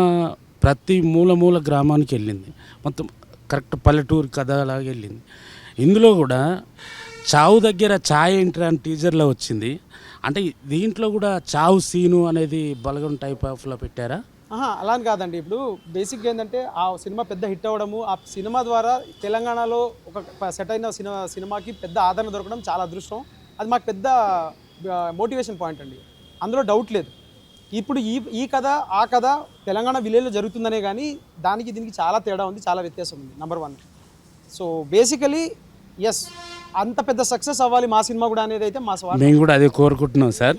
ప్రతి మూల గ్రామానికి వెళ్ళింది, మొత్తం కరెక్ట్ పల్లెటూరు కథ లాగా వెళ్ళింది. ఇందులో కూడా చావు దగ్గర ఛాయ్ ఎంట్రీ అని టీజర్లో వచ్చింది. అంటే దీంట్లో కూడా చావు సీను అనేది బలగం టైప్ ఆఫ్లో పెట్టారా? అలా అని కాదండి. ఇప్పుడు బేసిక్గా ఏంటంటే ఆ సినిమా పెద్ద హిట్ అవ్వడము, ఆ సినిమా ద్వారా తెలంగాణలో ఒక సెట్ అయిన సినిమాకి పెద్ద ఆదరణ దొరకడం చాలా అదృష్టం. అది మాకు పెద్ద మోటివేషన్ పాయింట్ అండి, అందులో డౌట్ లేదు. ఇప్పుడు ఈ కథ ఆ కథ తెలంగాణ విలేజ్లో జరుగుతుందనే కానీ దానికి దీనికి చాలా తేడా ఉంది, చాలా వ్యత్యాసం ఉంది. నెంబర్ 1. సో బేసికలీ ఎస్, అంత పెద్ద సక్సెస్ అవ్వాలి మా సినిమా కూడా అనేది అయితే మా సవాల్. మేము కూడా అదే కోరుకుంటున్నాం సార్.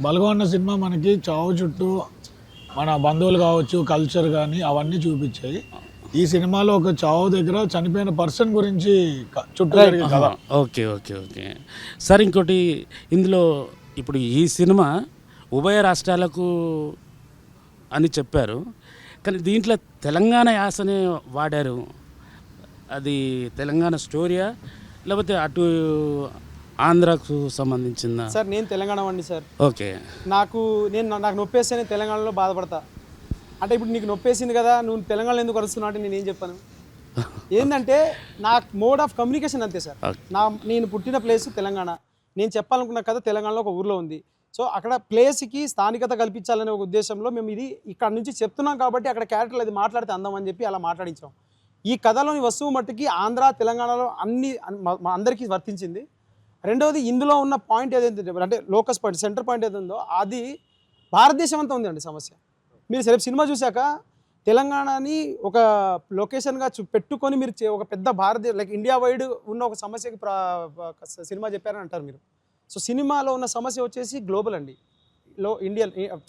బలగొండ సినిమా మనకి చావు చుట్టూ మన బంధువులు కావచ్చు, కల్చర్ కానీ అవన్నీ చూపించాయి. ఈ సినిమాలో ఒక చావు దగ్గర చనిపోయిన పర్సన్ గురించి చుట్టూ కదా. Okay okay okay sir. ఇంకోటి ఇందులో ఇప్పుడు ఈ సినిమా ఉభయ రాష్ట్రాలకు అని చెప్పారు, కానీ దీంట్లో తెలంగాణ యాసనే వాడారు. అది తెలంగాణ స్టోరీయా లేకపోతే అటు ఆంధ్రాకు సంబంధించిందా? సార్ నేను తెలంగాణ వాడిని సార్. ఓకే. నాకు నొప్పేస్తే నేను తెలంగాణలో బాధపడతా. అంటే ఇప్పుడు నీకు నొప్పేసింది కదా, నువ్వు తెలంగాణలో ఎందుకు అరుస్తున్నావు అంటే నేను ఏం చెప్పాను? ఏంటంటే నా మోడ్ ఆఫ్ కమ్యూనికేషన్ అంతే సార్. నేను పుట్టిన ప్లేస్ తెలంగాణ, నేను చెప్పాలనుకున్న కథ తెలంగాణలో ఒక ఊర్లో ఉంది. సో అక్కడ ప్లేస్కి స్థానికత కల్పించాలనే ఒక ఉద్దేశంలో మేము ఇది ఇక్కడ నుంచి చెప్తున్నాం కాబట్టి అక్కడ క్యారెక్టర్లు అది మాట్లాడితే అందం అని చెప్పి అలా మాట్లాడించాం. ఈ కథలోని వస్తువు మట్టుకి ఆంధ్ర తెలంగాణలో అందరికీ వర్తించింది. రెండవది ఇందులో ఉన్న పాయింట్ ఏదైతే అంటే లోకస్ పాయింట్, సెంటర్ పాయింట్ ఏదైందో అది భారతదేశం అంతా ఉందండి సమస్య. మీరు రేపు సినిమా చూశాక తెలంగాణని ఒక లొకేషన్గా పెట్టుకొని మీరు ఒక పెద్ద లైక్ ఇండియా వైడ్ ఉన్న ఒక సమస్యకి సినిమా చెప్పారని అంటారు మీరు. సో సినిమాలో ఉన్న సమస్య వచ్చేసి గ్లోబల్ అండి,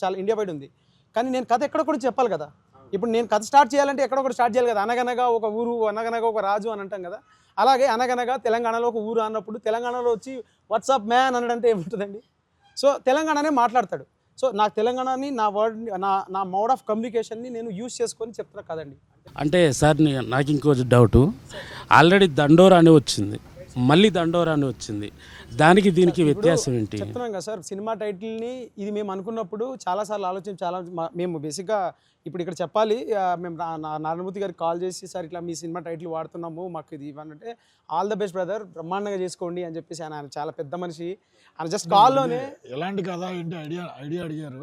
చాలా ఇండియా వైడ్ ఉంది. కానీ నేను కథ ఎక్కడ కూడా చెప్పాలి కదా. ఇప్పుడు నేను కథ స్టార్ట్ చేయాలంటే ఎక్కడ కూడా స్టార్ట్ చేయాలి కదా. అనగనగా ఒక ఊరు, అనగనగా ఒక రాజు అని అంటాం కదా. అలాగే అనగనగా తెలంగాణలో ఒక ఊరు అన్నప్పుడు తెలంగాణలో వచ్చి వాట్సాప్ మ్యాన్ అనడంటే ఏముంటుందండి? సో తెలంగాణనే మాట్లాడతాడు. సో నాకు తెలంగాణని నా నా మోడ్ ఆఫ్ కమ్యూనికేషన్ని నేను యూజ్ చేసుకొని చెప్తున్నా కదండి. అంటే సార్ నాకు ఇంకో డౌటు, ఆల్రెడీ దండోరా అని వచ్చింది, మళ్ళీ దండోరా అని వచ్చింది. దానికి దీనికి వ్యత్యాసం ఏంటి? చెప్తున్నాం కదా సార్, సినిమా టైటిల్ని ఇది మేము అనుకున్నప్పుడు చాలాసార్లు ఆలోచించి మేము బేసిక్గా ఇప్పుడు ఇక్కడ చెప్పాలి, మేము నారాయణమూర్తి గారికి కాల్ చేసి సార్ ఇట్లా మీ సినిమా టైటిల్ వాడుతున్నాము, మాకు ఇది ఇవ్వనంటే ఆల్ ద బెస్ట్ బ్రదర్, బ్రహ్మాండంగా చేసుకోండి అని చెప్పేసి ఆయన చాలా పెద్ద మనిషి, ఆయన జస్ట్ కాల్లోనే ఎలాంటి కథ ఏంటి ఐడియా అడిగారు.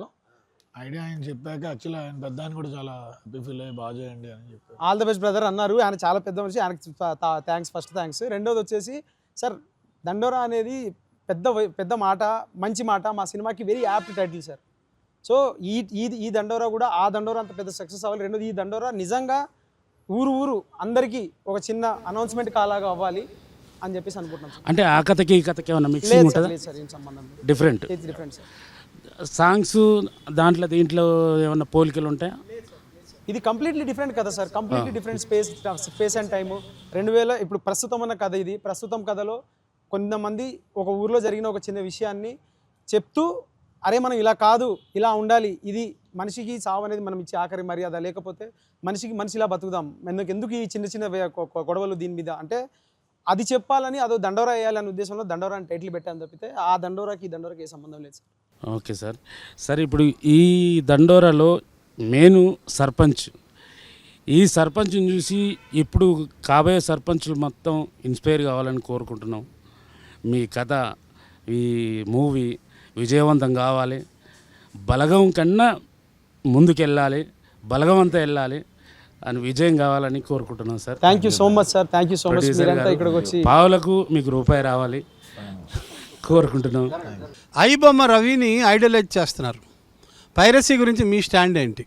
ఐడియా ఆయన చెప్పాక యాక్చువల్లీ ఆయన పెద్ద ఆయన కూడా చాలా హ్యాపీ ఫీల్ అయ్యి బాగా చేయండి అని చెప్పారు. ఆల్ ద బెస్ట్ బ్రదర్ అన్నారు. ఆయన చాలా పెద్ద మనిషి, ఆయనకి ఫస్ట్ థ్యాంక్స్. రెండోది వచ్చేసి సార్, దండోరా అనేది పెద్ద మాట, మంచి మాట, మా సినిమాకి very apt title sir. So ఈ దండోరా కూడా ఆ దండోరా అంత పెద్ద సక్సెస్ అవ్వాలి. రెండోది ఈ దండోరా నిజంగా ఊరు అందరికీ ఒక చిన్న అనౌన్స్మెంట్ కాలాగా అవ్వాలి అని చెప్పేసి అనుకుంటున్నాం సార్. అంటే ఆ కథకి ఈ కథకి ఏమైనా మిక్సింగ్ ఉంటుందా? లేదు సార్, ఏం సంబంధం లేదు, డిఫరెంట్ డిఫరెంట్ సార్. సాంగ్స్ దీంట్లో ఏమన్నా పోలికలు ఉంటాయా? ఇది కంప్లీట్లీ డిఫరెంట్ కదా sir, completely different space and time. 2000 ఇప్పుడు ప్రస్తుతం ఉన్న కథ ఇది. ప్రస్తుతం కథలో కొంతమంది ఒక ఊర్లో జరిగిన ఒక చిన్న విషయాన్ని చెప్తూ, అరే మనం ఇలా కాదు, ఇలా ఉండాలి, ఇది మనిషికి సావు అనేది మనం ఇచ్చే ఆఖరి మర్యాద, లేకపోతే మనిషి ఇలా బతుకుదాం, ఎందుకు ఈ చిన్న గొడవలు దీని మీద అంటే అది చెప్పాలని, అదో దండోరా వేయాలనే ఉద్దేశంలో దండోరా అని టైటిల్ పెట్టాను తప్పితే ఆ దండోరాకి ఈ దండోరాకి ఏ సంబంధం లేదు సార్. Okay sir. సరే, ఇప్పుడు ఈ దండోరాలో మెయిన్ సర్పంచ్, ఈ సర్పంచ్ని చూసి ఇప్పుడు కాబోయే సర్పంచ్లు మొత్తం ఇన్స్పైర్ కావాలని కోరుకుంటున్నాం. మీ కథ, ఈ మూవీ విజయవంతం కావాలి, బలగం కన్నా ముందుకెళ్ళాలి, బలగం అంతా వెళ్ళాలి అని విజయం కావాలని కోరుకుంటున్నాం sir. Thank you so much sir, thank you so much. మీరంతా ఇక్కడికి వచ్చి పావులకు మీకు రూపాయి రావాలి కోరుకుంటున్నాం. ఐబొమ్మ రవిని ఐడలైజ్ చేస్తున్నారు. పైరసీ గురించి మీ స్టాండ్ ఏంటి?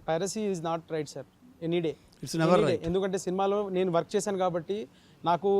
Piracy is not right sir, any day. It's never right. ఎందుకంటే సినిమాలో నేను వర్క్ చేశాను కాబట్టి, నాకు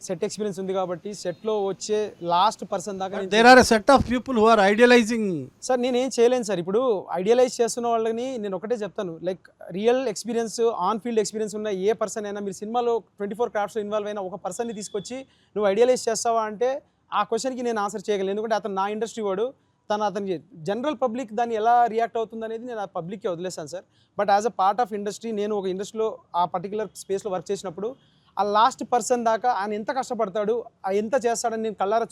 సెట్ ఎక్స్పీరియన్స్ ఉంది కాబట్టి, సెట్లో వచ్చే లాస్ట్ పర్సన్ దాకా there are a set of people who are idealising. Sir నేనేం చేయలేను సార్. ఇప్పుడు ఐడియలైజ్ చేస్తున్న వాళ్ళని నేను ఒకటే చెప్తాను, like real experience, on field experience ఉన్న ఏ పర్సన్ అయినా, మీరు సినిమాలో 24 క్రాఫ్ట్స్లో ఇన్వాల్వ్ అయిన ఒక పర్సన్ని తీసుకొచ్చి నువ్వు ఐడియలైజ్ చేస్తావా అంటే ఆ క్వశ్చన్కి నేను ఆన్సర్ చేయగలను. ఎందుకంటే అతను నా ఇండస్ట్రీ వాడు, అతనికి జనరల్ పబ్లిక్ దాన్ని ఎలా రియాక్ట్ అవుతుంది అనేది నేను ఆ పబ్లిక్కి వదిలేస్తాను sir. But as a part of industry, నేను ఒక ఇండస్ట్రీలో ఆ పర్టికులర్ స్పేస్లో వర్క్ చేసినప్పుడు ఆ లాస్ట్ పర్సన్ దాకా ఆయన ఎంత కష్టపడతాడు, ఎంత చేస్తాడని నేను కళ్ళారా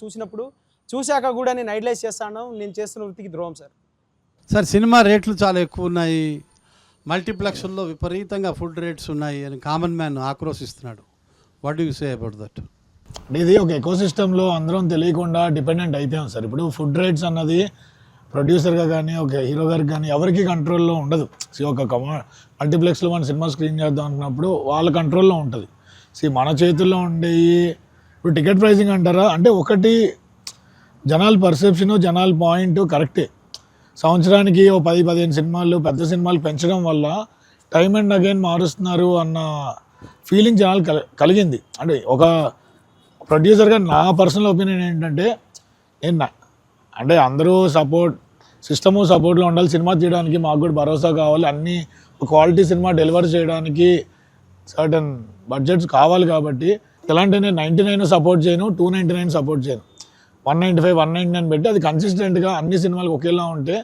చూశాక కూడా నేను ఐడియలైజ్ చేస్తాను. నేను చేస్తున్న వృత్తికి ద్రోహం సార్. సార్, సినిమా రేట్లు చాలా ఎక్కువ ఉన్నాయి, మల్టీప్లెక్స్ల్లో విపరీతంగా ఫుడ్ రేట్స్ ఉన్నాయి అని కామన్ మ్యాన్ ఆక్రోశిస్తున్నాడు. What do you say about that? అంటే ఇది ఒక ఎకోసిస్టంలో అందరం తెలియకుండా డిపెండెంట్ అయిపోయాం సార్. ఇప్పుడు ఫుడ్ రేట్స్ అన్నది ప్రొడ్యూసర్గా కానీ, ఒక హీరో గారికి కానీ ఎవరికి కంట్రోల్లో ఉండదు. ఒక మల్టీప్లెక్స్లో మన సినిమా స్క్రీన్ చేద్దాం అనుకున్నప్పుడు వాళ్ళ కంట్రోల్లో ఉంటుంది. మన చేతుల్లో ఉండేవి ఇప్పుడు టికెట్ ప్రైసింగ్ అంటారా అంటే, ఒకటి జనాల పర్సెప్షను, జనాల పాయింట్ కరెక్టే. సంవత్సరానికి 10-15 సినిమాలు, పెద్ద సినిమాలు పెంచడం వల్ల టైమ్ అండ్ అగైన్ మారుస్తున్నారు అన్న ఫీలింగ్ జనాలు కలిగింది. అంటే ఒక ప్రొడ్యూసర్గా నా పర్సనల్ ఒపీనియన్ ఏంటంటే, అంటే అందరూ సిస్టము సపోర్ట్లో ఉండాలి. సినిమా తీయడానికి మాకు కూడా భరోసా కావాలి. అన్నీ క్వాలిటీ సినిమా డెలివర్ చేయడానికి సర్టన్ బడ్జెట్స్ కావాలి. కాబట్టి ఎలాంటి నేను 99 సపోర్ట్ చేయను, 299 సపోర్ట్ చేయను, 195, 199 పెట్టి అది కన్సిస్టెంట్గా అన్ని సినిమాలకు ఒకేలా ఉంటే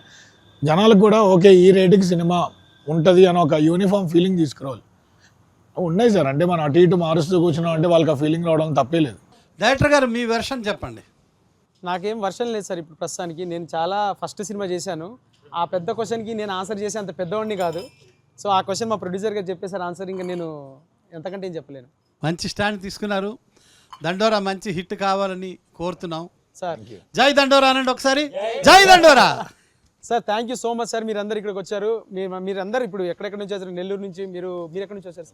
జనాలకు కూడా ఓకే ఈ రేటుకి సినిమా ఉంటుంది అని ఒక యూనిఫామ్ ఫీలింగ్ తీసుకురావాలి. ఉన్నాయి సార్, అంటే మనం అటు ఇటు మారుస్తూ కూర్చున్నాం అంటే వాళ్ళకి ఆ ఫీలింగ్ రావడం తప్పే లేదు. డైరెక్టర్ గారు, మీ వెర్షన్ చెప్పండి. నాకేం వర్షన్ లేదు సార్. ఇప్పుడు ప్రస్తుతానికి నేను చాలా ఫస్ట్ సినిమా చేశాను. ఆ పెద్ద క్వశ్చన్కి నేను ఆన్సర్ చేసే అంత పెద్దవాడిని కాదు. సో ఆ క్వశ్చన్ మా ప్రొడ్యూసర్ గారు చెప్పేసారు ఆన్సర్, ఇంకా నేను ఎంతకంటే ఏం చెప్పలేను. మంచి స్టాండ్ తీసుకున్నారు. దండోరా మంచి హిట్ కావాలని కోరుతున్నాం సార్. జై దండోరా అనండి ఒకసారి. జై దండోరా sir. Thank you so much sir. మీరందరూ ఇక్కడికి వచ్చారు. మీరందరూ ఇప్పుడు ఎక్కడెక్కడ నుంచి వచ్చారు? నెల్లూరు నుంచి, మీరు ఎక్కడి నుంచి వచ్చారు?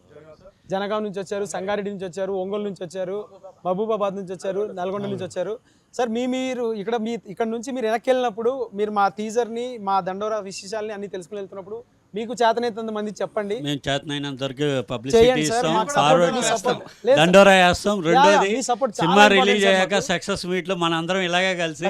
జనగాం నుంచి వచ్చారు, సంగారెడ్డి నుంచి వచ్చారు, ఒంగోలు నుంచి వచ్చారు, మహబూబాబాద్ నుంచి వచ్చారు, నల్గొండ నుంచి వచ్చారు. సార్ మీరు ఇక్కడ నుంచి మీరు వెనక్కి వెళ్ళినప్పుడు, మీరు మా టీజర్ని, మా దండోరా విశేషాలని అన్ని తెలుసుకుని వెళ్తున్నప్పుడు మీకు చేతనైనంత మంది చెప్పండి. మేము చేతనైనంత వరకు పబ్లిసిటీ ఇస్తాం, ఫార్వర్డ్ చేస్తాం, దండోరా వేస్తాం. రెండోది సినిమా రిలీజ్ అయ్యాక సక్సెస్ మీట్ లో మన అందరం ఇలాగే కలిసి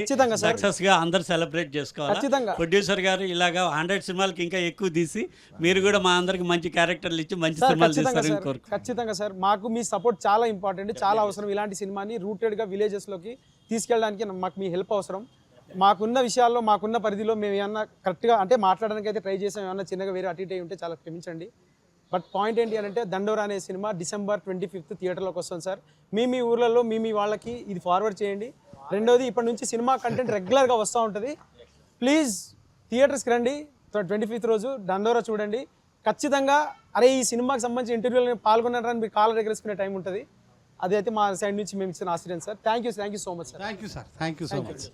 సక్సెస్ గా అందరు సెలబ్రేట్ చేసుకోవాలి. ప్రొడ్యూసర్ గారు ఇలాగా 100 సినిమాలకి ఇంకా ఎక్కువ తీసి మీరు కూడా మా అందరికి మంచి క్యారెక్టర్లు ఇచ్చి మంచి సినిమాలు తీస్తారని కోరుకుంటున్నాం. ఖచ్చితంగా సార్, మాకు మీ సపోర్ట్ చాలా ఇంపార్టెంట్, చాలా అవసరం. ఇలాంటి సినిమాని రూటెడ్గా విలేజెస్లోకి తీసుకెళ్ళడానికి మాకు మీ హెల్ప్ అవసరం. మాకున్న విషయాల్లో, మాకున్న పరిధిలో మేము ఏమన్నా కరెక్ట్గా అంటే మాట్లాడడానికి అయితే ట్రై చేసాం. ఏమన్నా చిన్నగా వేరే అటు ఇటు ఉంటే చాలా క్షమించండి. బట్ పాయింట్ ఏంటి అని అంటే దండోరా అనే సినిమా December 25th థియేటర్లోకి వస్తుంది సార్. మీ ఊర్లలో మీ వాళ్ళకి ఇది ఫార్వర్డ్ చేయండి. రెండోది, ఇప్పటి నుంచి సినిమా కంటెంట్ రెగ్యులర్గా వస్తూ ఉంటుంది. ప్లీజ్ థియేటర్స్కి రండి. 25th రోజు దండోరా చూడండి. ఖచ్చితంగా అరే ఈ సినిమాకి సంబంధించి ఇంటర్వ్యూలో పాల్గొన్నారని మీరు కాలర్ ఎగరేసుకునే టైం ఉంటుంది. అదైతే మా సైడ్ నుంచి మేము ఇచ్చిన ఆశ్చర్యం sir. Thank you so much sir. Thank you sir, thank you so much.